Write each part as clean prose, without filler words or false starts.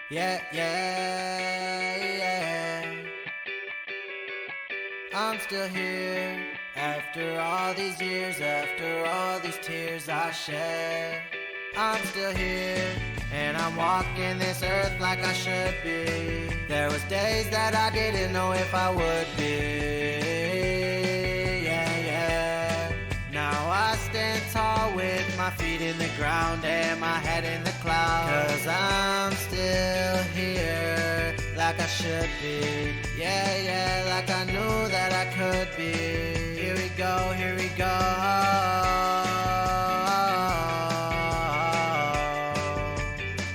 Yeah, yeah, yeah. I'm still here after all these years, after all these tears I shed. I'm still here and I'm walking this earth like I should be. There was days that I didn't know if I would be. Yeah, yeah. Now I stand tall with my feet in the ground and my head in the clouds. 'Cause I'm still here like I should be. Yeah, yeah, like I knew that I could be. Here we go, here we go.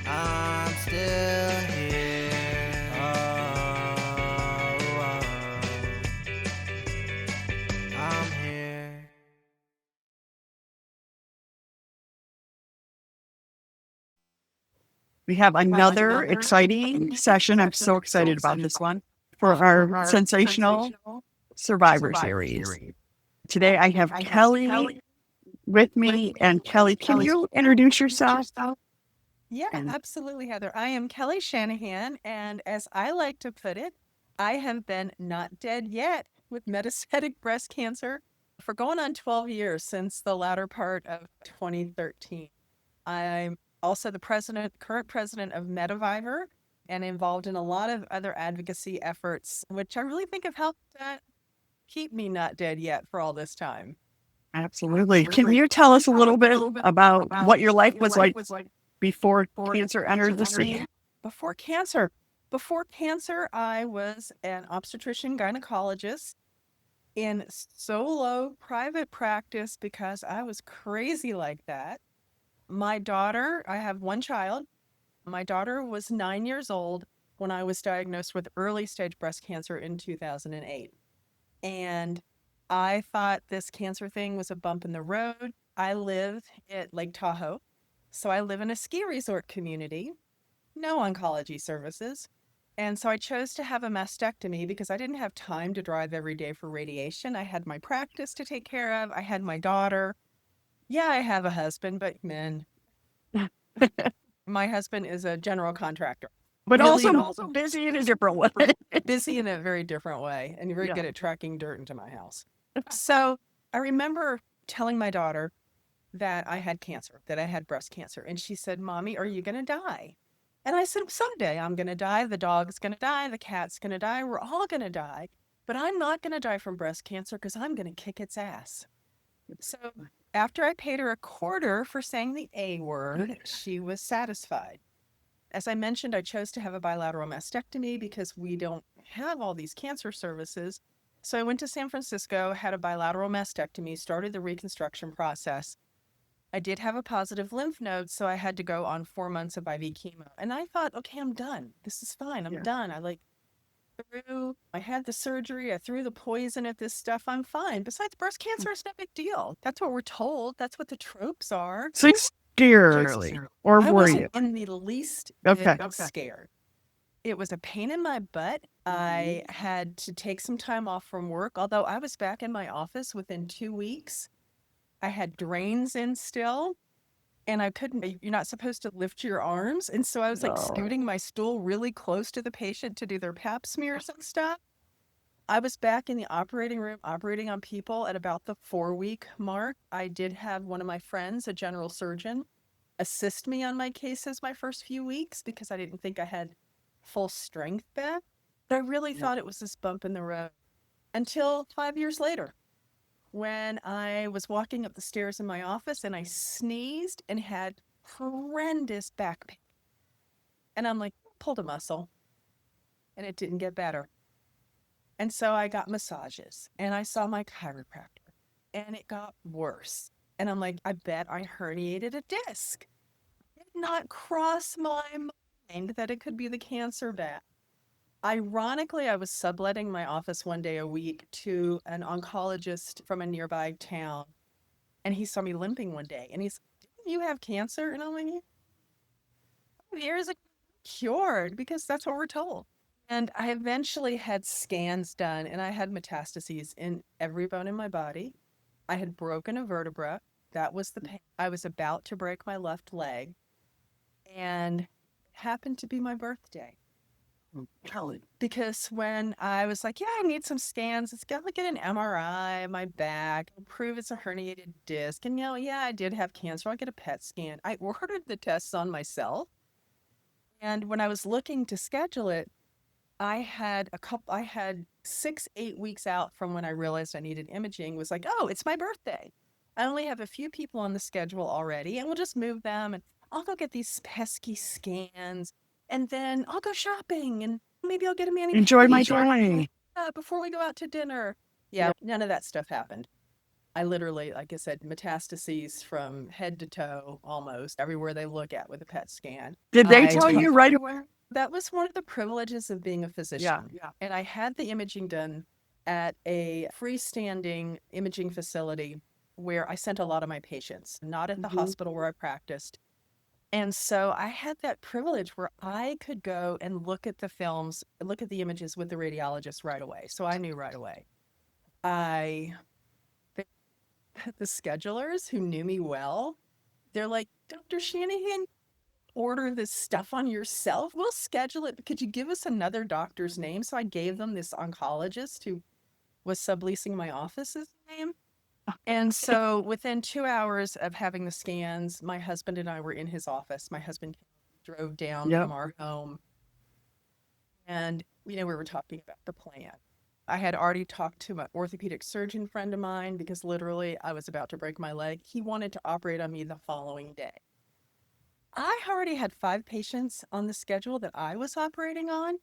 I'm still here. I'm here. We have another exciting session. I'm so excited about this one for our Sensational Survivor Series. Today I have Kelly with me. And Kelly, can you introduce yourself? Yeah, And absolutely, Heather. I am Kelly Shanahan, and as I like to put it, I have been not dead yet with metastatic breast cancer for going on 12 years since the latter part of 2013. I'm also the current president of MetaVivor, and involved in a lot of other advocacy efforts, which I really think have helped keep me not dead yet for all this time. absolutely. Can you tell us a little bit about what your life was like before cancer entered the scene? Before cancer, before cancer, I was an obstetrician gynecologist in solo private practice because I was crazy like that. My daughter, I have one child. My daughter was 9 years old when I was diagnosed with early stage breast cancer in 2008. And I thought this cancer thing was a bump in the road. I live at Lake Tahoe. So I live in a ski resort community, no oncology services. And so I chose to have a mastectomy because I didn't have time to drive every day for radiation. I had my practice to take care of. I had my daughter. Yeah, I have a husband, but man, my husband is a general contractor. But Really also busy in a different way. busy in a very different way and very Yeah. good at tracking dirt into my house. So I remember telling my daughter that I had cancer, that I had breast cancer. And she said, Mommy, are you going to die? And I said, Someday I'm going to die. The dog's going to die. The cat's going to die. We're all going to die. But I'm not going to die from breast cancer because I'm going to kick its ass. So after I paid her a quarter for saying the A word, she was satisfied. As I mentioned, I chose to have a bilateral mastectomy because we don't have all these cancer services. So I went to San Francisco, had a bilateral mastectomy, started the reconstruction process. I did have a positive lymph node, so I had to go on 4 months of IV chemo. And I thought, okay, I'm done. This is fine. I'm done. I had the surgery. I threw the poison at this stuff. I'm fine. Besides, breast cancer is no big deal. That's what we're told. That's what the tropes are. So scared, or I were you? wasn't in the least Okay. bit scared. It was a pain in my butt. I had to take some time off from work, although I was back in my office within 2 weeks. I had drains in still, and I couldn't, you're not supposed to lift your arms. And so I was like No. scooting my stool really close to the patient to do their pap smears and stuff. I was back in the operating room operating on people at about the 4 week mark. I did have one of my friends, a general surgeon, assist me on my cases my first few weeks because I didn't think I had full strength back. But I really thought it was this bump in the road until 5 years later when I was walking up the stairs in my office and I sneezed and had horrendous back pain. And I'm like, pulled a muscle and it didn't get better. And so I got massages and I saw my chiropractor and it got worse. And I'm like, I bet I herniated a disc. It did not cross my mind that it could be the cancer bat. Ironically, I was subletting my office one day a week to an oncologist from a nearby town. And he saw me limping one day and he's, Didn't you have cancer? And I'm like, Years ago, cured because that's what we're told. And I eventually had scans done and I had metastases in every bone in my body. I had broken a vertebra. That was the pain. I was about to break my left leg and happened to be my birthday. Kelly. Because when I was like, yeah, I need some scans, let's go look at an MRI of my back, prove it's a herniated disc. And, yeah, I did have cancer. I'll get a PET scan. I ordered the tests on myself. And when I was looking to schedule it, I had 6, 8 weeks out from when I realized I needed imaging, was like, oh, it's my birthday. I only have a few people on the schedule already, and we'll just move them, and I'll go get these pesky scans, and then I'll go shopping, and maybe I'll get a Enjoy my mani-pedi day. before we go out to dinner. Yeah, none of that stuff happened. I literally, like I said, metastases from head to toe, almost everywhere they look at with a PET scan. Did they tell you right away? That was one of the privileges of being a physician. Yeah. And I had the imaging done at a freestanding imaging facility where I sent a lot of my patients, not at the hospital where I practiced. And so I had that privilege where I could go and look at the films, look at the images with the radiologist right away. So I knew right away. The schedulers who knew me well, they're like, Dr. Shanahan, order this stuff on yourself. We'll schedule it. Could you give us another doctor's name? So I gave them this oncologist who was subleasing my office's name. And so within 2 hours of having the scans, my husband and I were in his office. My husband drove down from our home, and we were talking about the plan. I had already talked to my orthopedic surgeon friend of mine because literally I was about to break my leg. He wanted to operate on me the following day. I already had 5 patients on the schedule that I was operating on,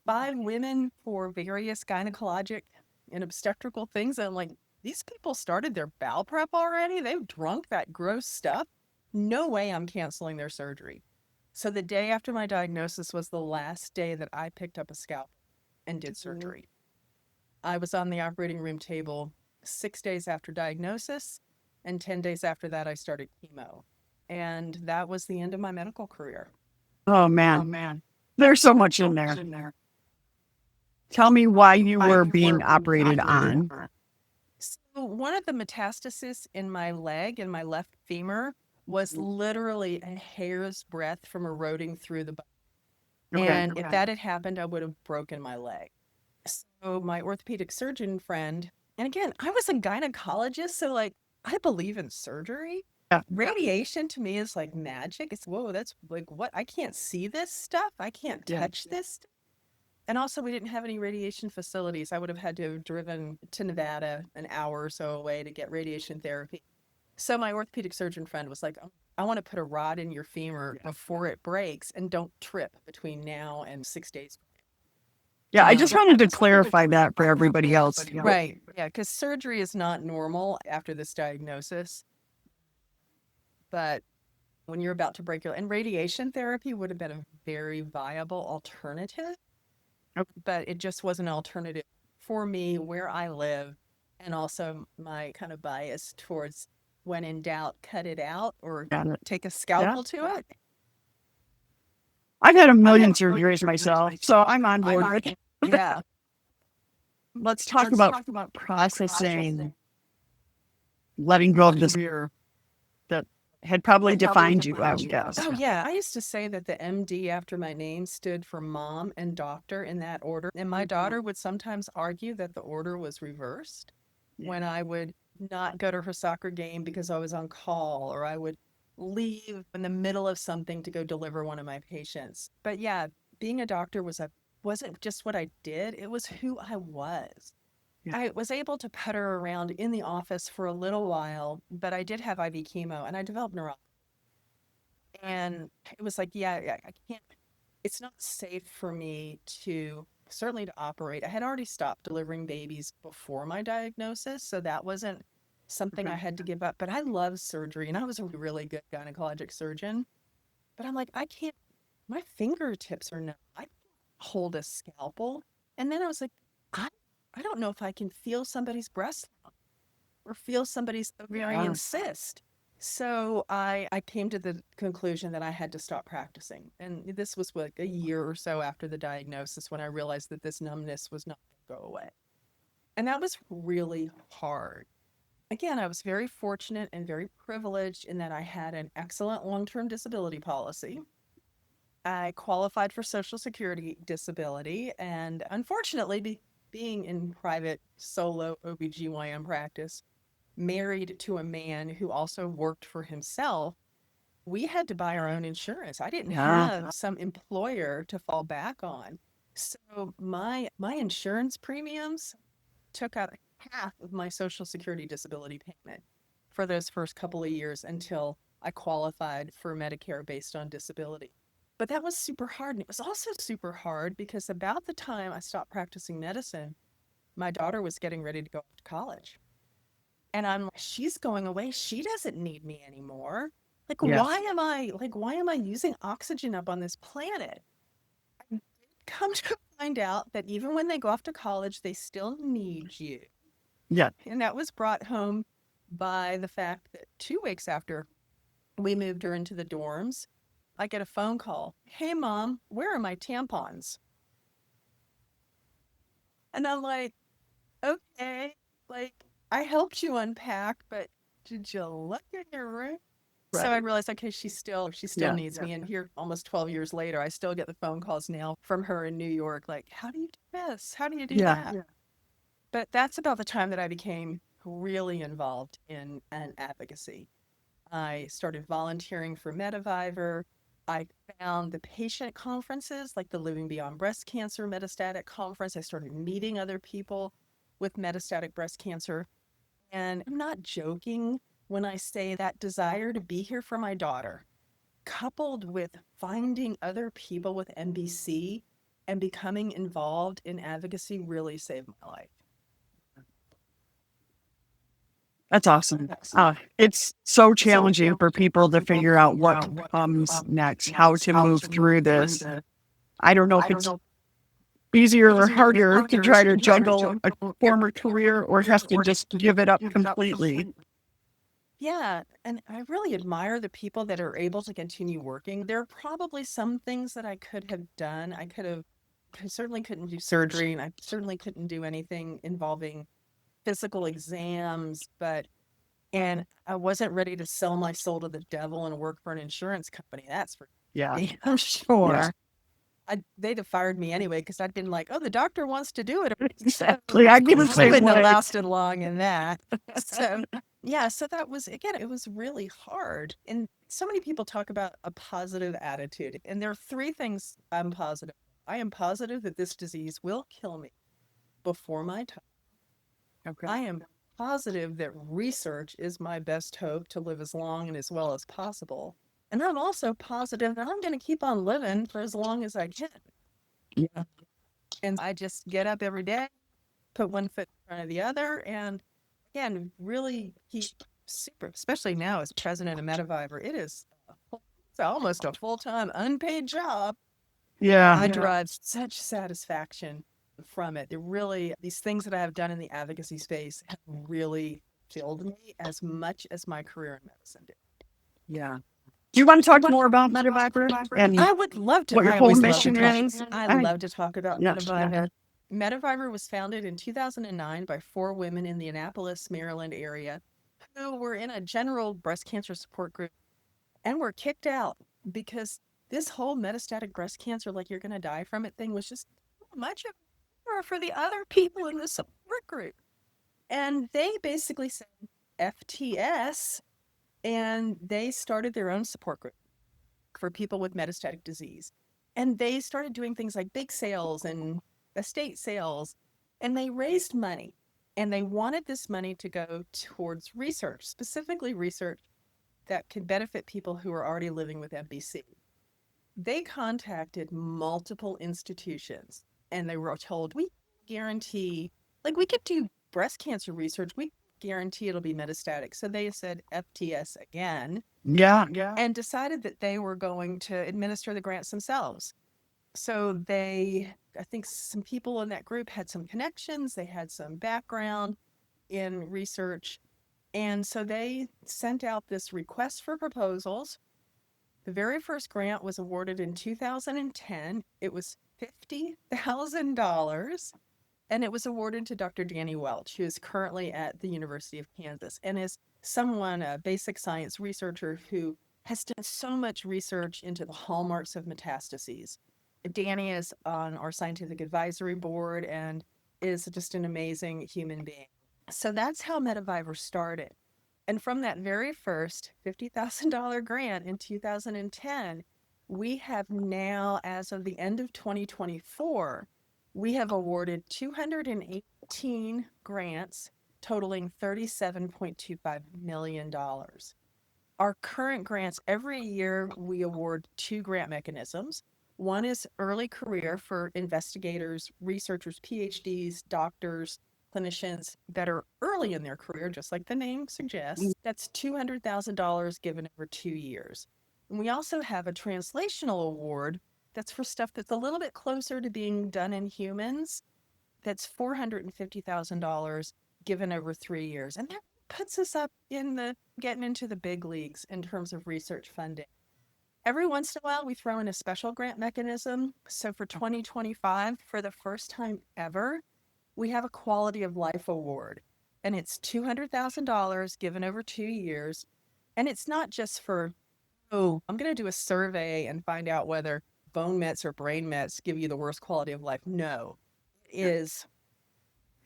5 women for various gynecologic and obstetrical things. And I'm like, these people started their bowel prep already? They've drunk that gross stuff? No way I'm canceling their surgery. So the day after my diagnosis was the last day that I picked up a scalpel and did surgery. I was on the operating room table 6 days after diagnosis, and 10 days after that, I started chemo. And that was the end of my medical career. Oh, man. There's so much in there. Tell me why you were being operated on. So one of the metastases in my leg, in my left femur, was literally a hair's breadth from eroding through the bone. And if that had happened, I would have broken my leg. So my orthopedic surgeon friend, and again, I was a gynecologist, so like I believe in surgery. Radiation to me is like magic. It's whoa, that's like what? I can't see this stuff. I can't touch this. And also, we didn't have any radiation facilities. I would have had to have driven to Nevada an hour or so away to get radiation therapy. So my orthopedic surgeon friend was like, I want to put a rod in your femur before it breaks, and don't trip between now and 6 days. Yeah, I just wanted to clarify that for everybody else. Right. Yeah, because surgery is not normal after this diagnosis. But when you're about to break and radiation therapy would have been a very viable alternative, but it just was an alternative for me where I live, and also my kind of bias towards when in doubt, cut it out or take a scalpel to it. I've had a million surgeries myself, so I'm on board with it. Yeah. Let's talk about processing, letting go of this fear that had probably defined you, I would guess. Oh, yeah. I used to say that the MD after my name stood for mom and doctor in that order. And my daughter would sometimes argue that the order was reversed when I would not go to her soccer game because I was on call, or I would leave in the middle of something to go deliver one of my patients. But yeah, being a doctor wasn't just what I did, it was who I was. I was able to putter around in the office for a little while, but I did have IV chemo and I developed neuropathy. And it was like, I can't, it's not safe for me certainly to operate. I had already stopped delivering babies before my diagnosis, so that wasn't something I had to give up. But I love surgery, and I was a really good gynecologic surgeon. But I'm like, I can't, my fingertips are numb. I can't hold a scalpel. And then I was like, I don't know if I can feel somebody's breast lump or feel somebody's ovarian cyst. So I came to the conclusion that I had to stop practicing. And this was like a year or so after the diagnosis when I realized that this numbness was not going to go away. And that was really hard. Again, I was very fortunate and very privileged in that I had an excellent long-term disability policy. I qualified for Social Security disability, and unfortunately, being in private solo OBGYN practice, married to a man who also worked for himself, we had to buy our own insurance. I didn't Yeah. have some employer to fall back on. So my insurance premiums took out half of my Social Security disability payment for those first couple of years until I qualified for Medicare based on disability. But that was super hard. And it was also super hard because about the time I stopped practicing medicine, my daughter was getting ready to go off to college. And I'm like, she's going away. She doesn't need me anymore. Like, Yes. why am I using oxygen up on this planet? Come to find out that even when they go off to college, they still need you. Yeah. And that was brought home by the fact that 2 weeks after we moved her into the dorms, I get a phone call. Hey, Mom, where are my tampons? And I'm like, okay, like, I helped you unpack, but did you look in your room? So I Right. realized, okay, she still Yeah. needs me. And here, almost 12 years later, I still get the phone calls now from her in New York, like, how do you do this? How do you do Yeah. that? But that's about the time that I became really involved in an advocacy. I started volunteering for MetaVivor. I found the patient conferences like the Living Beyond Breast Cancer Metastatic Conference. I started meeting other people with metastatic breast cancer. And I'm not joking when I say that desire to be here for my daughter, coupled with finding other people with MBC and becoming involved in advocacy, really saved my life. That's awesome. It's so challenging for people to figure out what comes next, how to move through this. I don't know if it's easier or harder to try to juggle a former career or have to just give it up completely. Yeah, and I really admire the people that are able to continue working. There are probably some things that I could have done. I certainly couldn't do surgery, and I certainly couldn't do anything involving physical exams, and I wasn't ready to sell my soul to the devil and work for an insurance company. That's for Yeah. damn Yes. sure. They'd have fired me anyway because I'd been like, oh, the doctor wants to do it. Exactly. I'd be the I same wouldn't have way. lasted long in that. So, yeah, so that was, again, it was really hard. And so many people talk about a positive attitude. And there are three things I'm positive. I am positive that this disease will kill me before my time. Okay. I am positive that research is my best hope to live as long and as well as possible. And I'm also positive that I'm going to keep on living for as long as I can. Yeah. And I just get up every day, put one foot in front of the other, and again, really keep super, especially now as president of MetaVivor, it's almost a full-time unpaid job. Yeah. I derive such satisfaction from it. It really, these things that I have done in the advocacy space have really filled me as much as my career in medicine did. Yeah. Do you want to talk more about MetaVivor and I would love to. what your I whole always love to mission talk. is? I I- love to talk about Yeah. MetaVivor. MetaVivor was founded in 2009 by 4 women in the Annapolis, Maryland area who were in a general breast cancer support group and were kicked out because this whole metastatic breast cancer, like you're going to die from it thing, was just too much of a horror for the other people in the support group. And they basically said FTS, and they started their own support group for people with metastatic disease. And they started doing things like big sales and estate sales, and they raised money. And they wanted this money to go towards research, specifically research that could benefit people who are already living with MBC. They contacted multiple institutions and they were told, we guarantee, like, we could do breast cancer research, we guarantee it'll be metastatic. So they said FTS again. Yeah. And decided that they were going to administer the grants themselves. So I think some people in that group had some connections, they had some background in research. And so they sent out this request for proposals. The very first grant was awarded in 2010. It was $50,000. And it was awarded to Dr. Danny Welch, who is currently at the University of Kansas and is a basic science researcher who has done so much research into the hallmarks of metastases. Danny is on our scientific advisory board and is just an amazing human being. So that's how MetaVivor started. And from that very first $50,000 grant in 2010, we have now, as of the end of 2024, we have awarded 218 grants totaling $37.25 million. Our current grants, every year we award two grant mechanisms. One is early career for investigators, researchers, PhDs, doctors, clinicians that are early in their career, just like the name suggests. That's $200,000 given over 2 years. And we also have a translational award that's for stuff that's a little bit closer to being done in humans. That's $450,000 given over 3 years. And that puts us up in the getting into the big leagues in terms of research funding. Every once in a while, we throw in a special grant mechanism. So for 2025, for the first time ever, we have a quality of life award. And it's $200,000 given over 2 years. And it's not just for, oh, I'm going to do a survey and find out whether bone mets or brain mets give you the worst quality of life. No, it is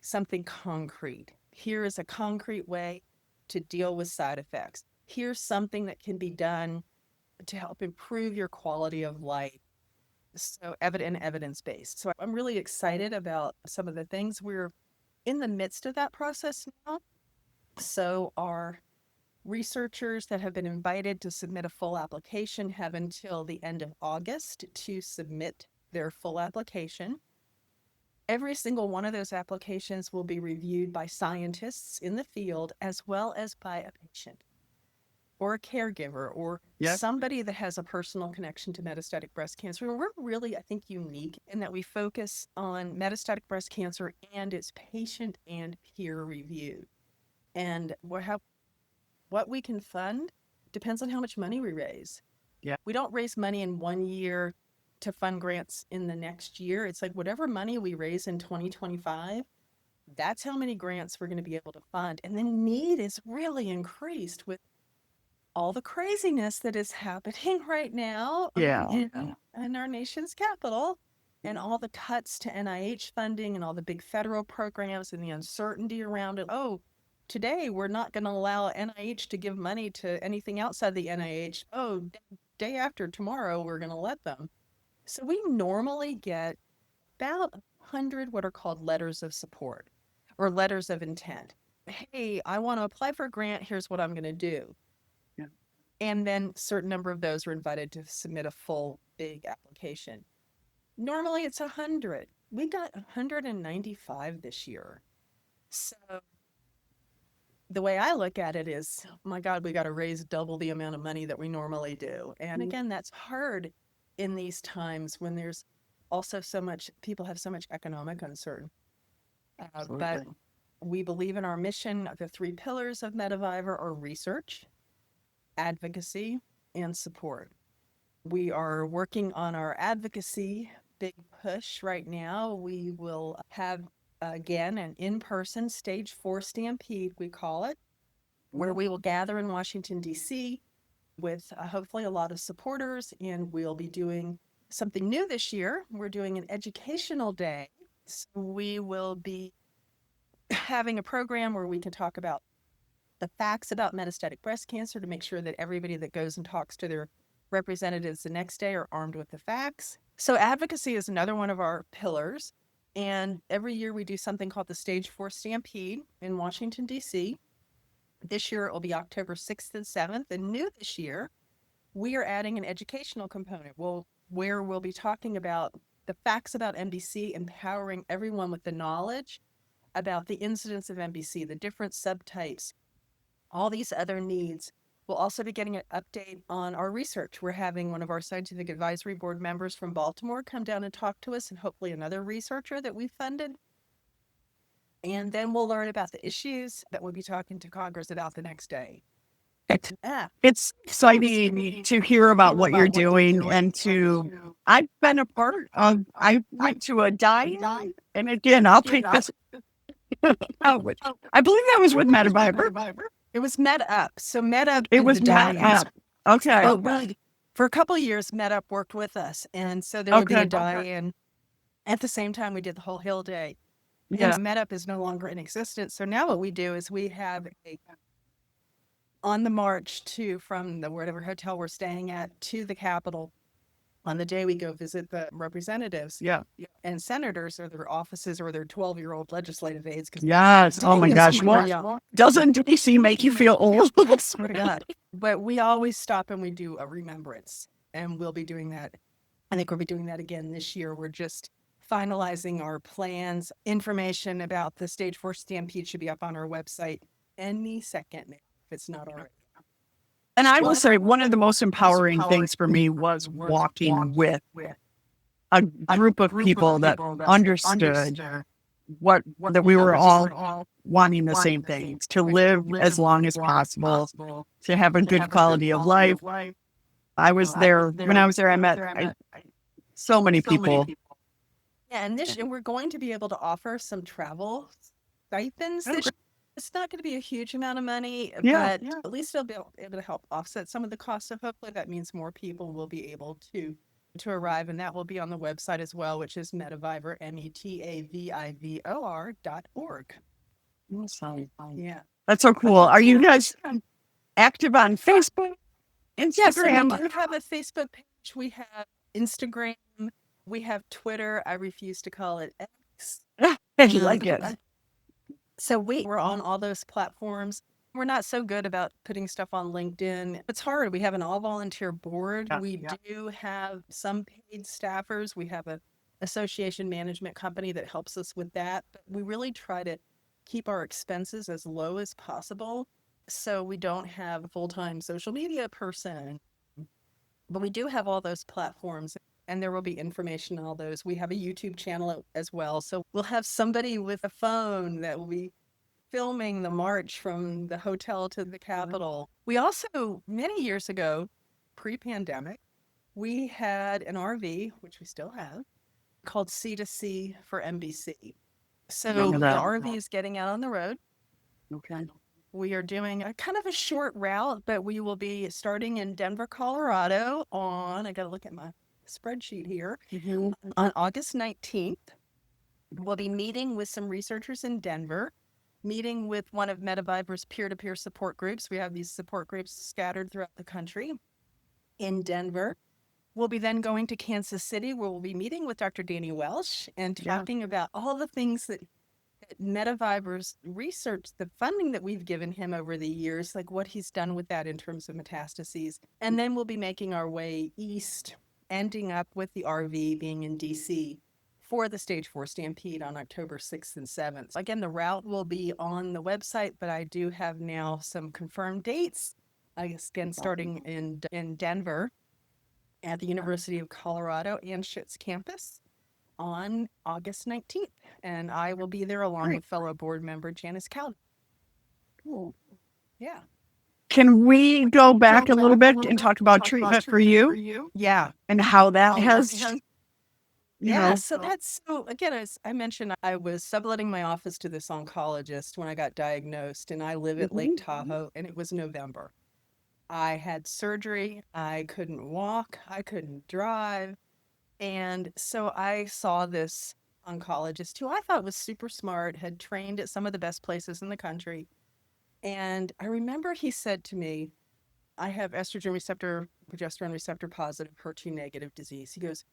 something concrete. Here is a concrete way to deal with side effects. Here's something that can be done to help improve your quality of life. So evidence-based. So I'm really excited about some of the things. We're in the midst of that process now. So our researchers that have been invited to submit a full application have until the end of August to submit their full application. Every single one of those applications will be reviewed by scientists in the field as well as by a patient or a caregiver or somebody that has a personal connection to metastatic breast cancer. And we're really, I think, unique in that we focus on metastatic breast cancer and its patient and peer review. And what we can fund depends on how much money we raise. We don't raise money in 1 year to fund grants in the next year. It's like whatever money we raise in 2025, that's how many grants we're going to be able to fund. And the need is really increased with all the craziness that is happening right now in our nation's capital, and all the cuts to NIH funding and all the big federal programs and the uncertainty around it. Oh, today we're not going to allow NIH to give money to anything outside the NIH. Oh, day after tomorrow, we're going to let them. So we normally get about 100 what are called letters of support or letters of intent. Hey, I want to apply for a grant. Here's what I'm going to do. And then a certain number of those are invited to submit a full big application. Normally it's 100. We got 195 this year. So the way I look at it is, oh my God, we got to raise double the amount of money that we normally do. And again, that's hard in these times when there's also so much, people have so much economic uncertainty. But we believe in our mission. The 3 pillars of MetaVivor are research, advocacy, and support. We are working on our advocacy big push right now. We will have, again, an in-person stage 4 stampede, we call it, where we will gather in Washington, D.C. with hopefully a lot of supporters, and we'll be doing something new this year. We're doing an educational day. So we will be having a program where we can talk about the facts about metastatic breast cancer to make sure that everybody that goes and talks to their representatives the next day are armed with the facts. So advocacy is another one of our pillars. And every year we do something called the Stage 4 Stampede in Washington, D.C. This year it will be October 6th and 7th. And new this year, we are adding an educational component where we'll be talking about the facts about MBC, empowering everyone with the knowledge about the incidence of MBC, the different subtypes, all these other needs. We'll also be getting an update on our research. We're having one of our scientific advisory board members from Baltimore come down and talk to us, and hopefully another researcher that we funded. And then we'll learn about the issues that we'll be talking to Congress about the next day. It's exciting to hear about what you're doing and I've been a part of, I went to a diet, and again, I'll take this. I believe that was with MetaVivor. It was MedUp. So MedUp. It was MedUp. Okay. But for a couple of years, MedUp worked with us. And so there would be a die-in. At the same time, we did the whole Hill Day. Yeah. And MedUp is no longer in existence. So now what we do is we have on the march from the whatever hotel we're staying at to the Capitol. On the day we go visit the representatives and senators or their offices or their 12-year-old legislative aides. Yes. Oh my gosh. Doesn't DC make you feel old? Swear to God. But we always stop and we do a remembrance. And we'll be doing that. I think we'll be doing that again this year. We're just finalizing our plans. Information about the Stage 4 Stampede should be up on our website any second now, if it's not already. And I will say one of the most empowering things for me was walking with a group of people that understood that we were all wanting the same things, to live as long as possible, to have a good quality of life. I was there, when I was there, I met so many people. Yeah, and we're going to be able to offer some travel stipends this year. It's not going to be a huge amount of money, but at least it'll be able to help offset some of the costs. So hopefully that means more people will be able to arrive, and that will be on the website as well, which is MetaVivor, METAVIVOR.org. Awesome. Yeah. That's so cool. Are you guys active on Facebook, Instagram? Yes, we have a Facebook page. We have Instagram. We have Twitter. I refuse to call it X. I like it. So we're on all those platforms. We're not so good about putting stuff on LinkedIn. It's hard. We have an all-volunteer board. We do have some paid staffers. We have an association management company that helps us with that. But we really try to keep our expenses as low as possible so we don't have a full-time social media person. But we do have all those platforms, and there will be information on all those. We have a YouTube channel as well. So we'll have somebody with a phone that will be filming the march from the hotel to the Capitol. We also, many years ago, pre-pandemic, we had an RV, which we still have, called C2C for NBC. So the RV is getting out on the road. Okay. We are doing a kind of a short route, but we will be starting in Denver, Colorado I got to look at my spreadsheet here, on August 19th. We'll be meeting with some researchers in Denver, meeting with one of MetaVivor's peer-to-peer support groups. We have these support groups scattered throughout the country in Denver. We'll be then going to Kansas City, where we'll be meeting with Dr. Danny Welsh and talking about all the things that MetaVivor's research, the funding that we've given him over the years, like what he's done with that in terms of metastases. And then we'll be making our way east, ending up with the RV being in DC for the Stage 4 Stampede on October 6th and 7th. Again, the route will be on the website, but I do have now some confirmed dates. Again, starting in Denver at the University of Colorado Anschutz campus on August 19th. And I will be there along with fellow board member Janice Cowden. Cool. Yeah. Can we go back a little bit and talk about treatment for you? Yeah. And how that has, So again, as I mentioned, I was subletting my office to this oncologist when I got diagnosed, and I live at Lake Tahoe, and it was November. I had surgery. I couldn't walk. I couldn't drive. And so I saw this oncologist who I thought was super smart, had trained at some of the best places in the country. And I remember he said to me, I have estrogen receptor, progesterone receptor positive, HER2 negative disease. He goes,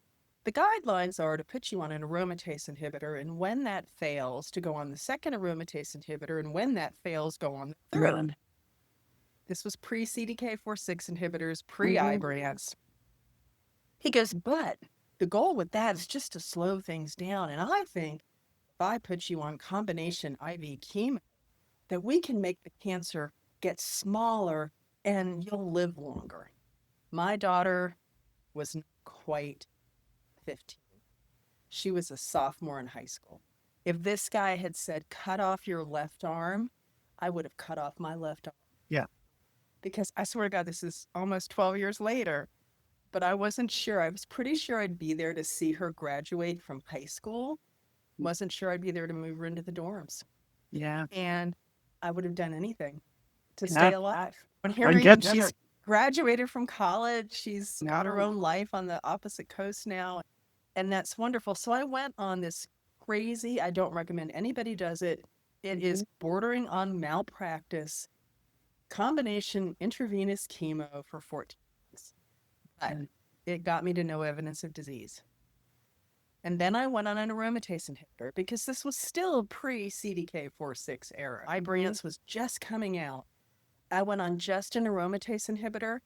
the guidelines are to put you on an aromatase inhibitor, and when that fails, to go on the second aromatase inhibitor, and when that fails, go on the third. This was pre-CDK4/6 inhibitors, pre-Ibrance. He goes, but the goal with that is just to slow things down. And I think if I put you on combination IV chemo, that we can make the cancer get smaller and you'll live longer. My daughter was not quite 15. She was a sophomore in high school. If this guy had said, cut off your left arm, I would have cut off my left arm. Yeah. Because I swear to God, this is almost 12 years later, but I wasn't sure. I was pretty sure I'd be there to see her graduate from high school. Wasn't sure I'd be there to move her into the dorms. Yeah. And I would have done anything to stay alive. And I get graduated from college. She's got her No. own life on the opposite coast now. And that's wonderful. So I went on this crazy, I don't recommend anybody does it. It is bordering on malpractice, combination intravenous chemo for 14 days. But it got me to no evidence of disease. And then I went on an aromatase inhibitor because this was still pre-CDK4/6 era. Ibrance was just coming out. I went on just an aromatase inhibitor,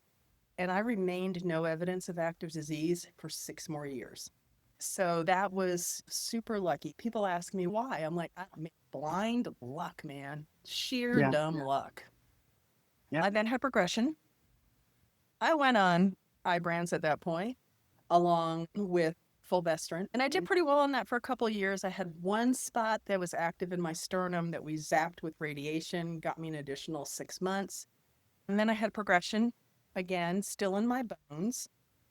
and I remained no evidence of active disease for 6 more years. So that was super lucky. People ask me why. I'm like, blind luck, man. Sheer dumb luck. Yeah. I then had progression. I went on Ibrance at that point, along with fulvestrant, and I did pretty well on that for a couple of years. I had one spot that was active in my sternum that we zapped with radiation, got me an additional 6 months. And then I had progression again, still in my bones.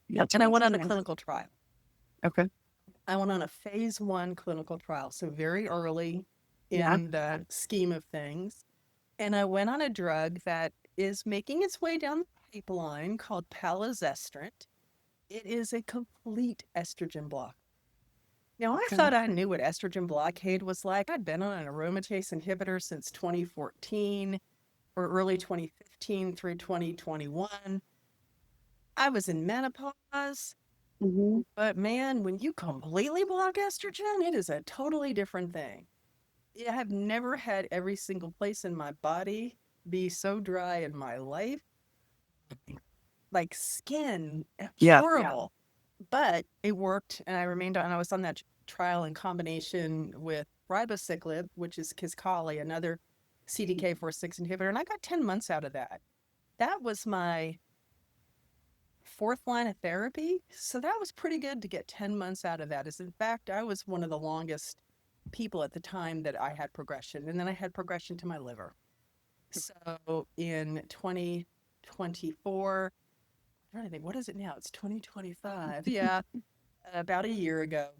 And I went on a clinical trial. Okay. I went on a phase 1 clinical trial, so very early in the scheme of things. And I went on a drug that is making its way down the pipeline called palazestrant. It is a complete estrogen block. Now, I thought I knew what estrogen blockade was like. I'd been on an aromatase inhibitor since 2014 or early 2015 through 2021. I was in menopause. But man, when you completely block estrogen, it is a totally different thing. I have never had every single place in my body be so dry in my life. Like skin, horrible. But it worked, and I remained on. I was on that trial in combination with ribociclib, which is Kisqali, another CDK4/6 inhibitor, and I got 10 months out of that. That was my 4th line of therapy, so that was pretty good to get 10 months out of that. As in fact, I was one of the longest people at the time that I had progression, and then I had progression to my liver. So in 2024, I'm trying to think, what is it now? It's 2025. Yeah, about a year ago,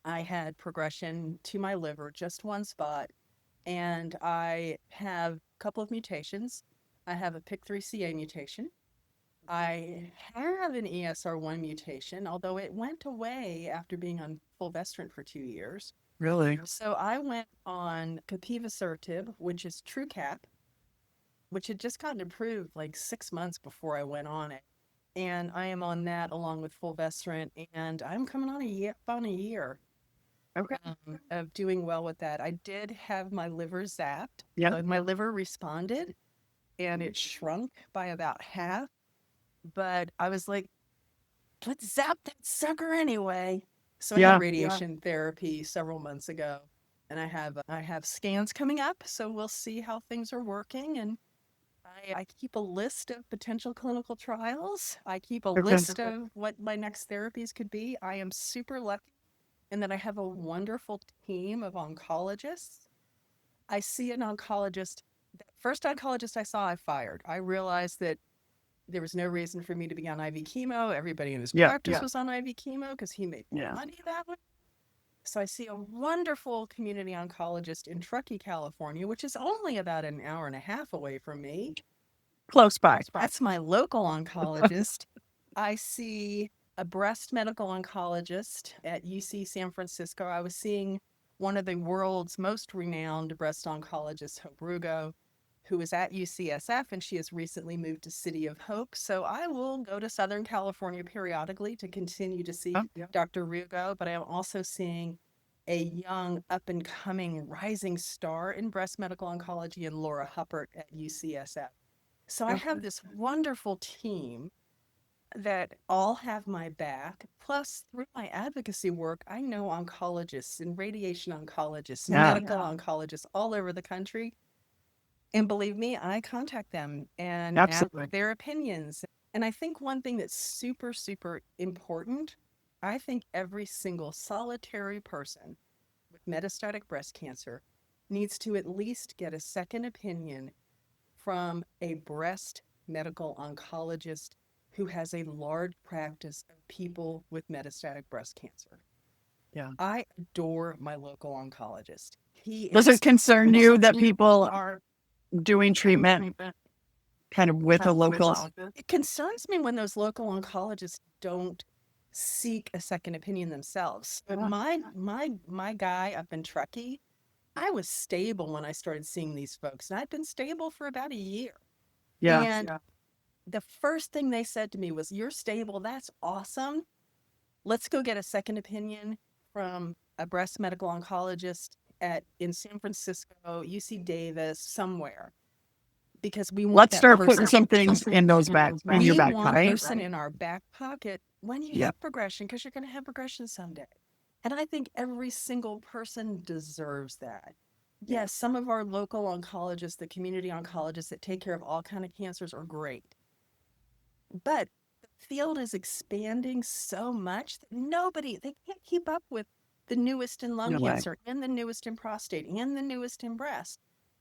I had progression to my liver, just one spot, and I have a couple of mutations. I have a PIK3CA mutation. I have an ESR1 mutation, although it went away after being on fulvestrant for 2 years. Really? So I went on capivasertib, which is TrueCap, which had just gotten approved like 6 months before I went on it. And I am on that along with fulvestrant, and I'm coming on a year of doing well with that. I did have my liver zapped. Yeah. My liver responded, and it shrunk by about half. But I was like, let's zap that sucker anyway. So I had radiation therapy several months ago, and I have scans coming up, so we'll see how things are working. And I keep a list of potential clinical trials. I keep a list of what my next therapies could be. I am super lucky in that I have a wonderful team of oncologists. I see an oncologist. The first oncologist I saw, I fired. I realized that there was no reason for me to be on IV chemo. Everybody in his practice was on IV chemo because he made more money that way. So I see a wonderful community oncologist in Truckee, California, which is only about an hour and a half away from me. Close by. That's my local oncologist. I see a breast medical oncologist at UC San Francisco. I was seeing one of the world's most renowned breast oncologists, Hope Rugo, who is at UCSF, and she has recently moved to City of Hope. So I will go to Southern California periodically to continue to see Dr. Rugo, but I am also seeing a young, up-and-coming rising star in breast medical oncology in Laura Huppert at UCSF. So I have this wonderful team that all have my back. Plus, through my advocacy work, I know oncologists and radiation oncologists, medical oncologists all over the country. And believe me, I contact them and ask their opinions. And I think one thing that's super, super important, I think every single solitary person with metastatic breast cancer needs to at least get a second opinion from a breast medical oncologist who has a large practice of people with metastatic breast cancer. Yeah. I adore my local oncologist. Does it concern you that people are doing treatment kind of with a local. It concerns me when those local oncologists don't seek a second opinion themselves. But my guy up in Truckee, I was stable when I started seeing these folks, and I'd been stable for about a year. Yeah. And the first thing they said to me was, "You're stable. That's awesome. Let's go get a second opinion from a breast medical oncologist in San Francisco, UC Davis, somewhere, because we want Let's that start person. putting some things in those in your We back want pocket. person in our back pocket when you Yeah. have progression, because you're going to have progression someday." And I think every single person deserves that. Yes, some of our local oncologists, the community oncologists that take care of all kind of cancers, are great. But the field is expanding so much that they can't keep up with the newest in lung No way. cancer and the newest in prostate and the newest in breast.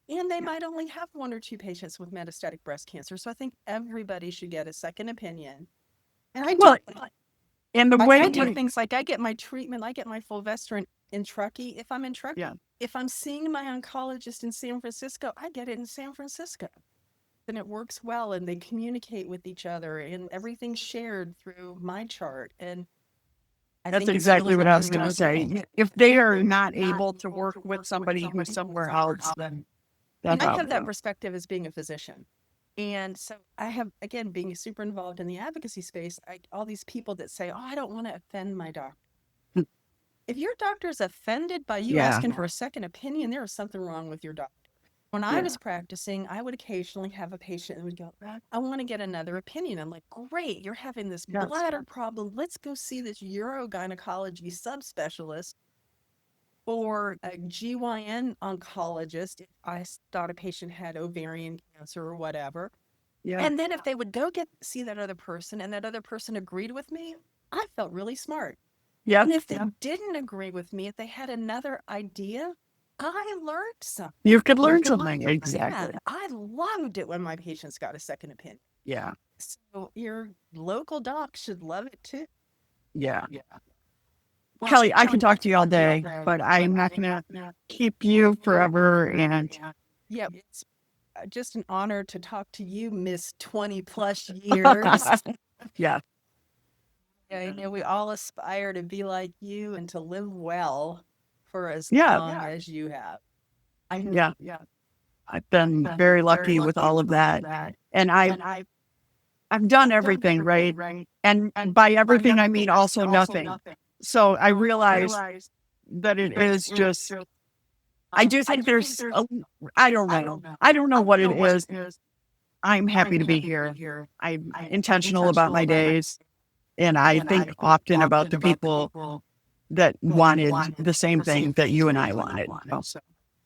And they might only have 1 or 2 patients with metastatic breast cancer. So I think everybody should get a second opinion. And Well, and the way I do things like I get my treatment, I get my fulvestrant in Truckee. If I'm in Truckee, Yeah. if I'm seeing my oncologist in San Francisco, I get it in San Francisco. And it works well, and they communicate with each other, and everything's shared through my chart. And I That's think it's exactly really what I was good. going to say. If they are not able to work with somebody who's somewhere else, then that's I out. have that perspective as being a physician. And so I have, again, being super involved in the advocacy space, all these people that say, "Oh, I don't want to offend my doctor." If your doctor is offended by you Yeah. asking for a second opinion, there is something wrong with your doctor. When I was practicing, I would occasionally have a patient that would go, "I want to get another opinion." I'm like, "Great, you're having this Yes. bladder problem. Let's go see this urogynecology subspecialist or a GYN oncologist if I thought a patient had ovarian cancer or whatever." Yeah. And then if they would go see that other person and that other person agreed with me, I felt really smart. Yeah. And if they didn't agree with me, if they had another idea, I learned something. You could learn something. Exactly. Yeah, I loved it when my patients got a second opinion. Yeah. So your local doc should love it too. Yeah. Kelly, I can talk to you all day, but I'm not going to keep you forever. And Yeah, it's just an honor to talk to you, Miss 20 plus years. yeah. I know we all aspire to be like you and to live well for as Yeah. long as you have. Yeah. I've been very lucky with all of that. And I've done everything, right? And by everything, I mean also nothing. So I realized that it is just, I do think I don't know. I don't know what it is. I'm happy to be here. I'm intentional about my days. And I think often about the people that wanted the same thing that you and I wanted.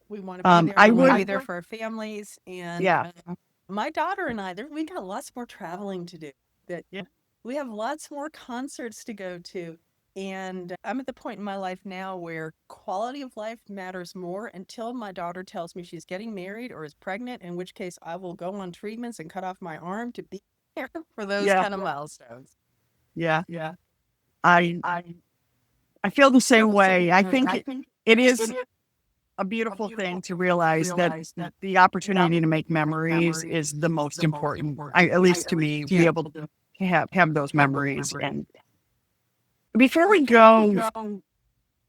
We want to be there. I We want to would be there for our families. And Yeah. my daughter and I, we got lots more traveling to do. Yeah. We have lots more concerts to go to. And I'm at the point in my life now where quality of life matters more until my daughter tells me she's getting married or is pregnant, in which case I will go on treatments and cut off my arm to be there for those kind of milestones. Yeah. I feel the same way. I think it is a beautiful thing to realize that the opportunity to make memories is the most important. At least to me, be able to have those memories. And before we go,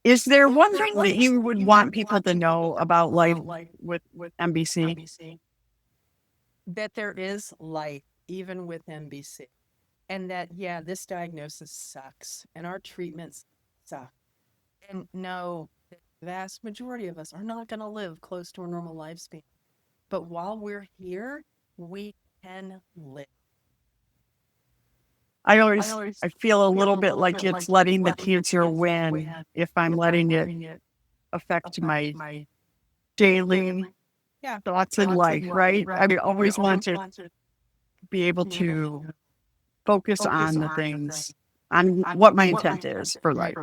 is there one thing that you would want people to know about life with MBC? That there is life even with MBC. And that, yeah, this diagnosis sucks and our treatments suck. And no, the vast majority of us are not going to live close to a normal lifespan. But while we're here, we can live. I feel a little bit like it's letting the cancer win if I'm letting it affect my daily thoughts in life, right? I always want to be able to focus on the things, on what my intent is for life.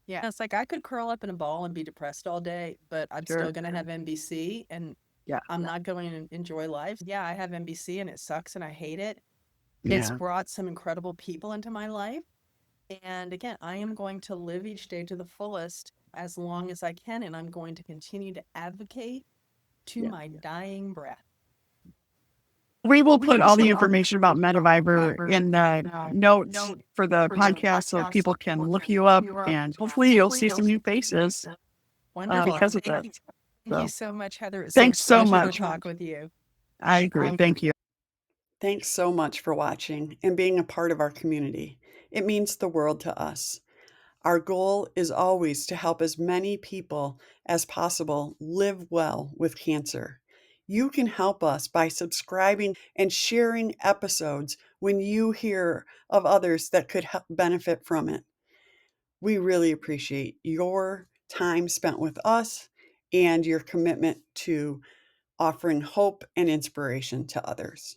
Yeah, it's like I could curl up in a ball and be depressed all day, but I'm still going to have MBC and I'm not going to enjoy life. Yeah, I have MBC and it sucks and I hate it. It's brought some incredible people into my life. And again, I am going to live each day to the fullest as long as I can. And I'm going to continue to advocate to my dying breath. We will put all the information about MetaVivor in the notes for the podcast so people can look you up, and hopefully you'll see some new faces Wonderful. because of Thank this. Thank you So so much, Heather. It's thanks so a pleasure much. to talk with you. I agree. Thank you. Thanks so much for watching and being a part of our community. It means the world to us. Our goal is always to help as many people as possible live well with cancer. You can help us by subscribing and sharing episodes when you hear of others that could benefit from it. We really appreciate your time spent with us and your commitment to offering hope and inspiration to others.